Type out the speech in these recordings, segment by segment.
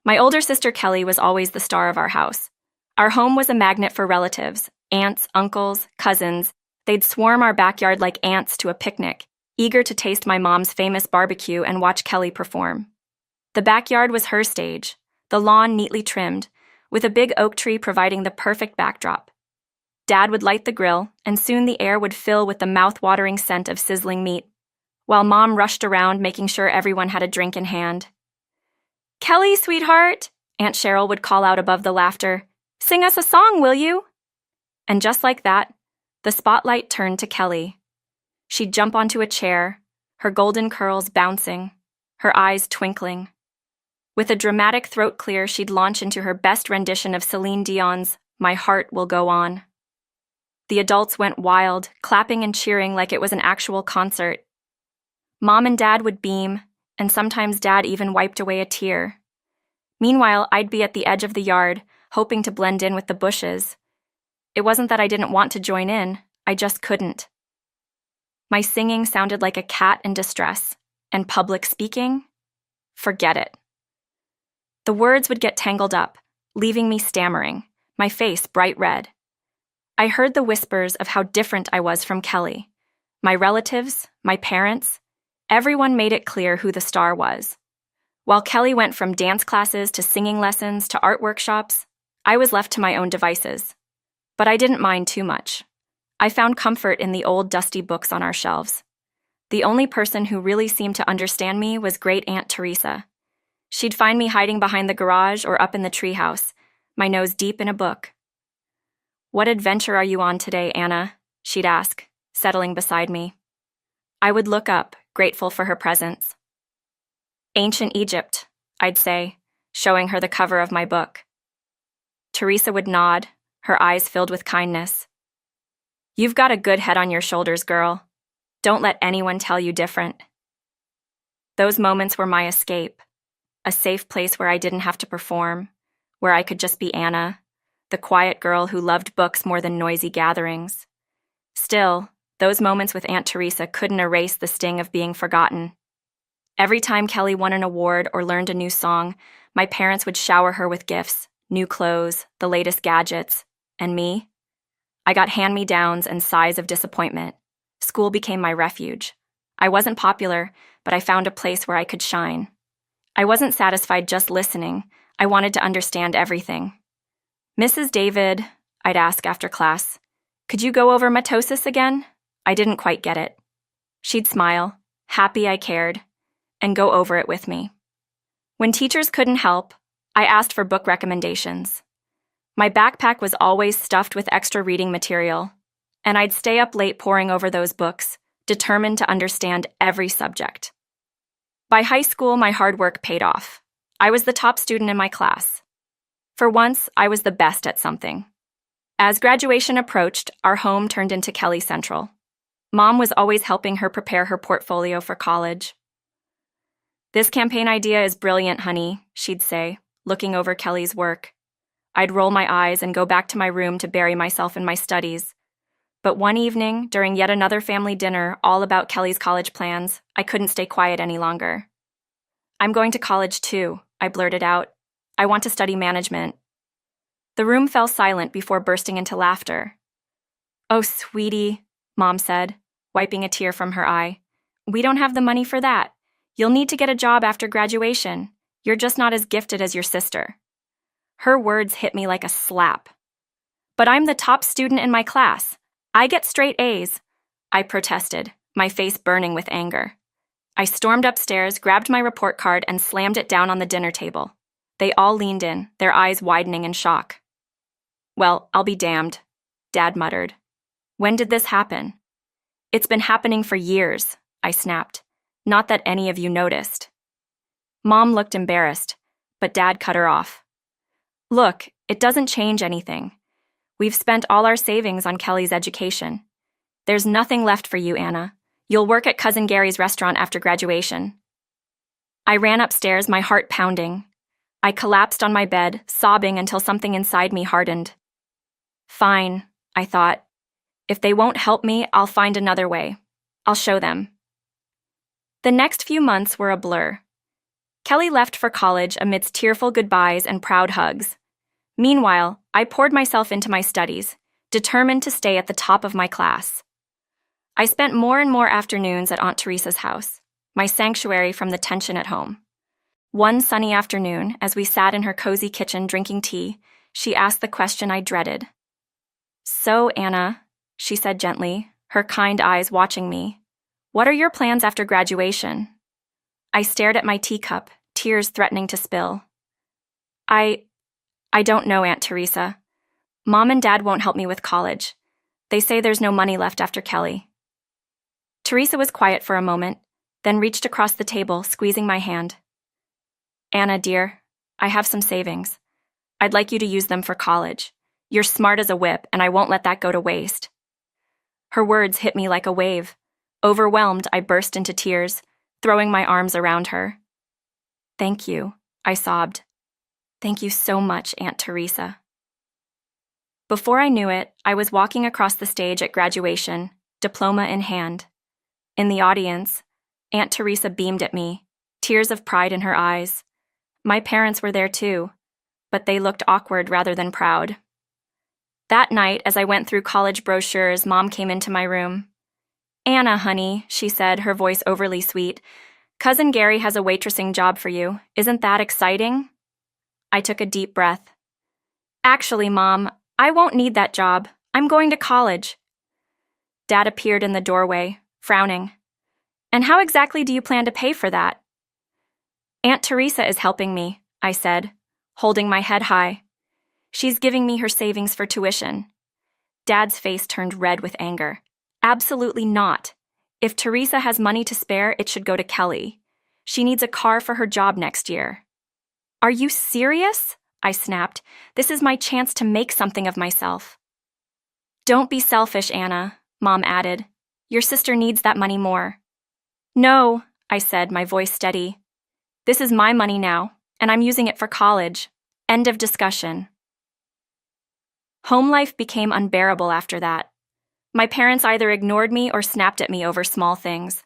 My older sister Kelly was always the star of our house. Our home was a magnet for relatives, aunts, uncles, cousins. They'd swarm our backyard like ants to a picnic, eager to taste my mom's famous barbecue and watch Kelly perform. The backyard was her stage, the lawn neatly trimmed, with a big oak tree providing the perfect backdrop. Dad would light the grill, and soon the air would fill with the mouth-watering scent of sizzling meat, while Mom rushed around making sure everyone had a drink in hand. "Kelly, sweetheart," Aunt Cheryl would call out above the laughter, "sing us a song, will you?" And just like that, the spotlight turned to Kelly. She'd jump onto a chair, her golden curls bouncing, her eyes twinkling. With a dramatic throat clear, she'd launch into her best rendition of Celine Dion's "My Heart Will Go On." The adults went wild, clapping and cheering like it was an actual concert. Mom and Dad would beam, and sometimes Dad even wiped away a tear. Meanwhile, I'd be at the edge of the yard, hoping to blend in with the bushes. It wasn't that I didn't want to join in, I just couldn't. My singing sounded like a cat in distress, and public speaking? Forget it. The words would get tangled up, leaving me stammering, my face bright red. I heard the whispers of how different I was from Kelly. My relatives, my parents, everyone made it clear who the star was. While Kelly went from dance classes to singing lessons to art workshops, I was left to my own devices. But I didn't mind too much. I found comfort in the old dusty books on our shelves. The only person who really seemed to understand me was Great Aunt Teresa. She'd find me hiding behind the garage or up in the treehouse, my nose deep in a book. "What adventure are you on today, Anna?" she'd ask, settling beside me. I would look up, grateful for her presence. "Ancient Egypt," I'd say, showing her the cover of my book. Teresa would nod, her eyes filled with kindness. "You've got a good head on your shoulders, girl. Don't let anyone tell you different." Those moments were my escape, a safe place where I didn't have to perform, where I could just be Anna, the quiet girl who loved books more than noisy gatherings. Still, those moments with Aunt Teresa couldn't erase the sting of being forgotten. Every time Kelly won an award or learned a new song, my parents would shower her with gifts, new clothes, the latest gadgets. And me? I got hand-me-downs and sighs of disappointment. School became my refuge. I wasn't popular, but I found a place where I could shine. I wasn't satisfied just listening. I wanted to understand everything. "Mrs. David," I'd ask after class, "could you go over mitosis again?" I didn't quite get it. She'd smile, happy I cared, and go over it with me. When teachers couldn't help, I asked for book recommendations. My backpack was always stuffed with extra reading material, and I'd stay up late poring over those books, determined to understand every subject. By high school, my hard work paid off. I was the top student in my class. For once, I was the best at something. As graduation approached, our home turned into Kelly Central. Mom was always helping her prepare her portfolio for college. "This campaign idea is brilliant, honey," she'd say, looking over Kelly's work. I'd roll my eyes and go back to my room to bury myself in my studies. But one evening, during yet another family dinner all about Kelly's college plans, I couldn't stay quiet any longer. "I'm going to college too," I blurted out. "I want to study management." The room fell silent before bursting into laughter. "Oh, sweetie," Mom said, wiping a tear from her eye. "We don't have the money for that. You'll need to get a job after graduation. You're just not as gifted as your sister." Her words hit me like a slap. "But I'm the top student in my class. I get straight A's," I protested, my face burning with anger. I stormed upstairs, grabbed my report card, and slammed it down on the dinner table. They all leaned in, their eyes widening in shock. "Well, I'll be damned," Dad muttered. "When did this happen?" "It's been happening for years," I snapped. "Not that any of you noticed." Mom looked embarrassed, but Dad cut her off. "Look, it doesn't change anything. We've spent all our savings on Kelly's education. There's nothing left for you, Anna. You'll work at Cousin Gary's restaurant after graduation." I ran upstairs, my heart pounding. I collapsed on my bed, sobbing until something inside me hardened. Fine, I thought. If they won't help me, I'll find another way. I'll show them. The next few months were a blur. Kelly left for college amidst tearful goodbyes and proud hugs. Meanwhile, I poured myself into my studies, determined to stay at the top of my class. I spent more and more afternoons at Aunt Teresa's house, my sanctuary from the tension at home. One sunny afternoon, as we sat in her cozy kitchen drinking tea, she asked the question I dreaded. "So, Anna," she said gently, her kind eyes watching me, "what are your plans after graduation?" I stared at my teacup, tears threatening to spill. I don't know, Aunt Teresa. Mom and Dad won't help me with college. They say there's no money left after Kelly. Teresa was quiet for a moment, then reached across the table, squeezing my hand. "Anna, dear, I have some savings. I'd like you to use them for college. You're smart as a whip, and I won't let that go to waste." Her words hit me like a wave. Overwhelmed, I burst into tears, throwing my arms around her. "Thank you," I sobbed. "Thank you so much, Aunt Teresa." Before I knew it, I was walking across the stage at graduation, diploma in hand. In the audience, Aunt Teresa beamed at me, tears of pride in her eyes. My parents were there too, but they looked awkward rather than proud. That night, as I went through college brochures, Mom came into my room. "Anna, honey," she said, her voice overly sweet, "Cousin Gary has a waitressing job for you. Isn't that exciting?" I took a deep breath. "Actually, Mom, I won't need that job. I'm going to college." Dad appeared in the doorway, frowning. "And how exactly do you plan to pay for that?" "Aunt Teresa is helping me," I said, holding my head high. "She's giving me her savings for tuition." Dad's face turned red with anger. "Absolutely not. If Teresa has money to spare, it should go to Kelly. She needs a car for her job next year." "Are you serious?" I snapped. "This is my chance to make something of myself." "Don't be selfish, Anna," Mom added. "Your sister needs that money more." "No," I said, my voice steady. "This is my money now, and I'm using it for college. End of discussion." Home life became unbearable after that. My parents either ignored me or snapped at me over small things.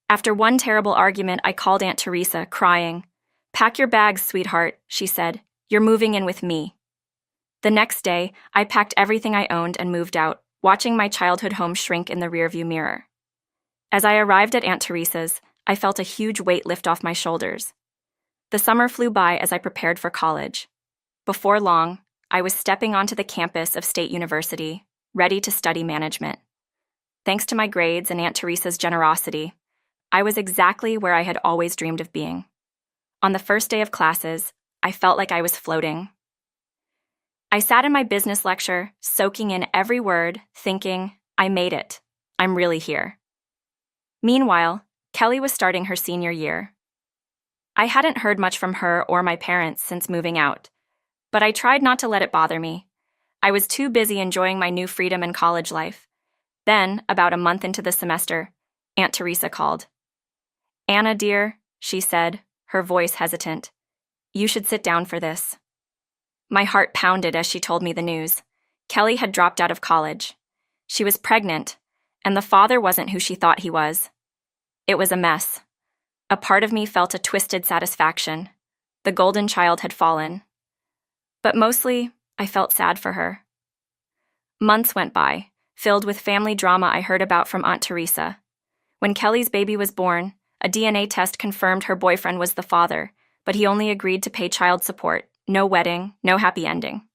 After one terrible argument, I called Aunt Teresa, crying. "Pack your bags, sweetheart," she said. "You're moving in with me." The next day, I packed everything I owned and moved out, watching my childhood home shrink in the rearview mirror. As I arrived at Aunt Teresa's, I felt a huge weight lift off my shoulders. The summer flew by as I prepared for college. Before long, I was stepping onto the campus of State University, ready to study management. Thanks to my grades and Aunt Teresa's generosity, I was exactly where I had always dreamed of being. On the first day of classes, I felt like I was floating. I sat in my business lecture, soaking in every word, thinking, I made it. I'm really here. Meanwhile, Kelly was starting her senior year. I hadn't heard much from her or my parents since moving out, but I tried not to let it bother me. I was too busy enjoying my new freedom in college life. Then, about a month into the semester, Aunt Teresa called. "Anna, dear," she said, her voice hesitant. "You should sit down for this." My heart pounded as she told me the news. Kelly had dropped out of college. She was pregnant, and the father wasn't who she thought he was. It was a mess. A part of me felt a twisted satisfaction. The golden child had fallen. But mostly, I felt sad for her. Months went by, filled with family drama I heard about from Aunt Teresa. When Kelly's baby was born, a DNA test confirmed her boyfriend was the father, but he only agreed to pay child support. No wedding, no happy ending.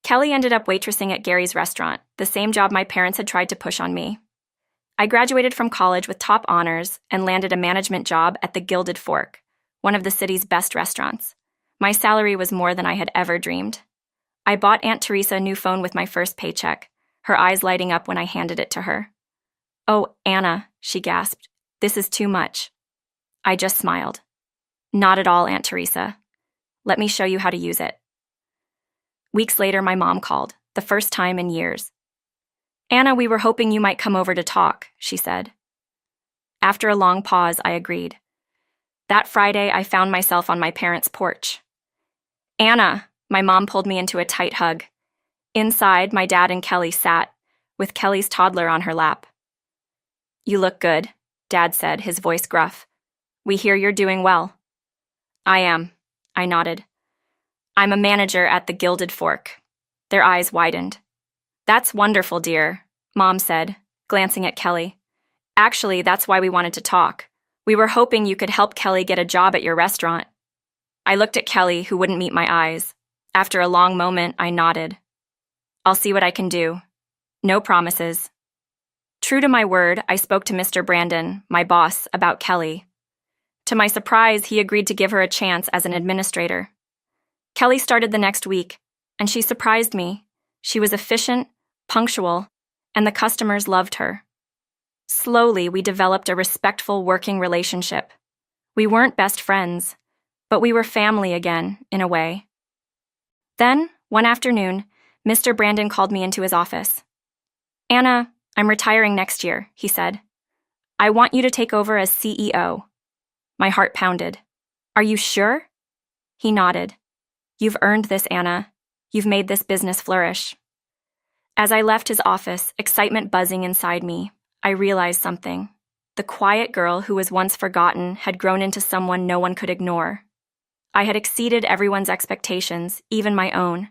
Kelly ended up waitressing at Gary's restaurant, the same job my parents had tried to push on me. I graduated from college with top honors and landed a management job at the Gilded Fork, one of the city's best restaurants. My salary was more than I had ever dreamed. I bought Aunt Teresa a new phone with my first paycheck, her eyes lighting up when I handed it to her. "Oh, Anna," she gasped, "this is too much." I just smiled. "Not at all, Aunt Teresa. Let me show you how to use it." Weeks later, my mom called, the first time in years. "Anna, we were hoping you might come over to talk," she said. After a long pause, I agreed. That Friday, I found myself on my parents' porch. "Anna," my mom pulled me into a tight hug. Inside, my dad and Kelly sat, with Kelly's toddler on her lap. "You look good," Dad said, his voice gruff. We hear you're doing well. I am, I nodded. I'm a manager at the Gilded Fork. Their eyes widened. That's wonderful, dear, Mom said, glancing at Kelly. Actually, that's why we wanted to talk. We were hoping you could help Kelly get a job at your restaurant. I looked at Kelly, who wouldn't meet my eyes. After a long moment, I nodded. I'll see what I can do. No promises. True to my word, I spoke to Mr. Brandon, my boss, about Kelly. To my surprise, he agreed to give her a chance as an administrator. Kelly started the next week, and she surprised me. She was efficient, punctual, and the customers loved her. Slowly, we developed a respectful working relationship. We weren't best friends, but we were family again, in a way. Then, one afternoon, Mr. Brandon called me into his office. Anna, I'm retiring next year, he said. I want you to take over as CEO. My heart pounded. Are you sure? He nodded. You've earned this, Anna. You've made this business flourish. As I left his office, excitement buzzing inside me, I realized something. The quiet girl who was once forgotten had grown into someone no one could ignore. I had exceeded everyone's expectations, even my own.